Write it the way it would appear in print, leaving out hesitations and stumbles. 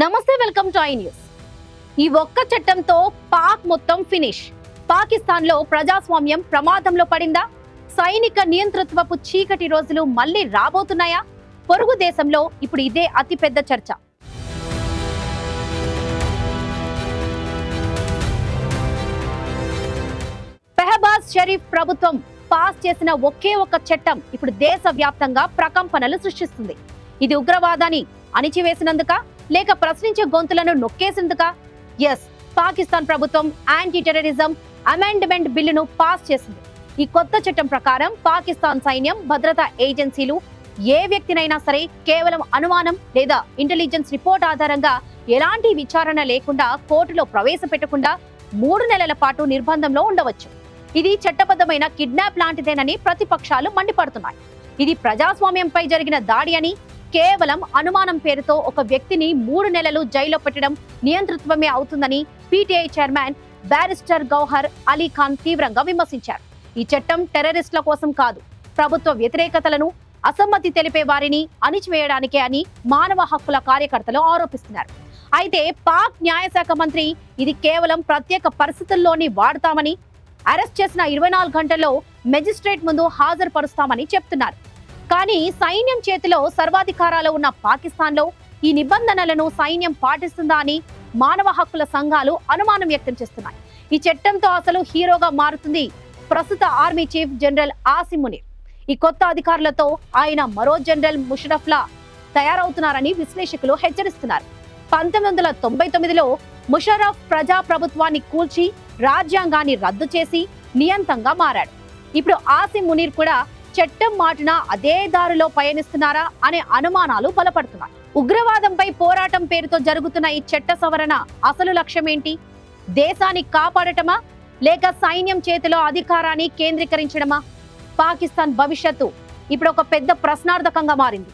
నమస్తే, welcome to I news. ఈ ఒక్క చట్టంతో పాక్ మొత్తం ఫినిష్. పాకిస్తాన్ లో ప్రజాస్వామ్యం ప్రమాదంలో పడిందా? సైనిక నియంతృత్వపు చీకటి రోజులు మళ్ళీ రాబోతున్నాయా? పొరుగు దేశంలో ఇప్పుడు ఇదే అతిపెద్ద చర్చ. షహబాజ్ షరీఫ్ ప్రభుత్వం పాస్ చేసిన ఒకే ఒక్క చట్టం ఇప్పుడు దేశవ్యాప్తంగా ప్రకంపనలు సృష్టిస్తుంది. ఇది ఉగ్రవాదాన్ని అణిచివేసినందుక, లేక ప్రశ్నించే గొంతులను నొక్కేసిందుక? ఎస్, పాకిస్తాన్ ప్రభుత్వం యాంటీ టెర్రరిజం అమెండ్మెంట్ బిల్లును పాస్ చేసింది. ఈ కొత్త చట్టం ప్రకారం పాకిస్తాన్ సైన్యం, భద్రతా ఏజెన్సీలు ఏ వ్యక్తినైనా సరే కేవలం అనుమానం లేదా ఇంటెలిజెన్స్ రిపోర్ట్ ఆధారంగా ఎలాంటి విచారణ లేకుండా కోర్టులో ప్రవేశపెట్టకుండా 3 నెలల పాటు నిర్బంధంలో ఉండవచ్చు. ఇది చట్టబద్ధమైన కిడ్నాప్ లాంటిదేనని ప్రతిపక్షాలు మండిపడుతున్నాయి. ఇది ప్రజాస్వామ్యంపై జరిగిన దాడి అని, కేవలం అనుమానం పేరుతో ఒక వ్యక్తిని 3 నెలలు జైల్లో పెట్టడం నియంతృత్వమే అవుతుందని PTI chairman barrister Gauhar Ali Khan తీవ్రంగా విమర్శించారు. ఈ చట్టం టెర్రరిస్టుల కోసం కాదు, ప్రభుత్వ వ్యతిరేకతలను, అసమ్మతి తెలిపే వారిని అణిచివేయడానికే అని మానవ హక్కుల కార్యకర్తలు ఆరోపిస్తున్నారు. అయితే పాక్ న్యాయశాఖ మంత్రి ఇది కేవలం ప్రత్యేక పరిస్థితుల్లోని వాడతామని, అరెస్ట్ చేసిన 24 గంటల్లో మెజిస్ట్రేట్ ముందు హాజరుపరుస్తామని చెప్తున్నారు. కానీ సైన్యం చేతిలో సర్వాధికారాలు ఉన్న పాకిస్తాన్లో ఈ నిబంధనలను సైన్యం పాటిస్తుందా అని మానవ హక్కుల సంఘాలు అనుమానం వ్యక్తం చేస్తున్నాయి. ఈ చట్టంతో అసలు హీరోగా మారుతుంది ప్రస్తుత army chief general Asim Munir. ఈ కొత్త అధికారులతో ఆయన మరో జనరల్ ముషరఫ్లా తయారవుతున్నారని విశ్లేషకులు హెచ్చరిస్తున్నారు. 1999లో ముషరఫ్ ప్రజా ప్రభుత్వాన్ని కూల్చి రాజ్యాంగాన్ని రద్దు చేసి నియంతంగా మారాడు. ఇప్పుడు ఆసిమ్ మునీర్ కూడా చట్టం మాటున అదే దారిలో పయనిస్తున్నారా అనే అనుమానాలు బలపడుతున్నాయి. ఉగ్రవాదంపై పోరాటం పేరుతో జరుగుతున్న ఈ చట్ట సవరణ అసలు లక్ష్యం ఏంటి? దేశాన్ని కాపాడటమా, లేక సైన్యం చేతిలో అధికారాన్ని కేంద్రీకరించడమా? పాకిస్తాన్ భవిష్యత్తు ఇప్పుడు ఒక పెద్ద ప్రశ్నార్థకంగా మారింది.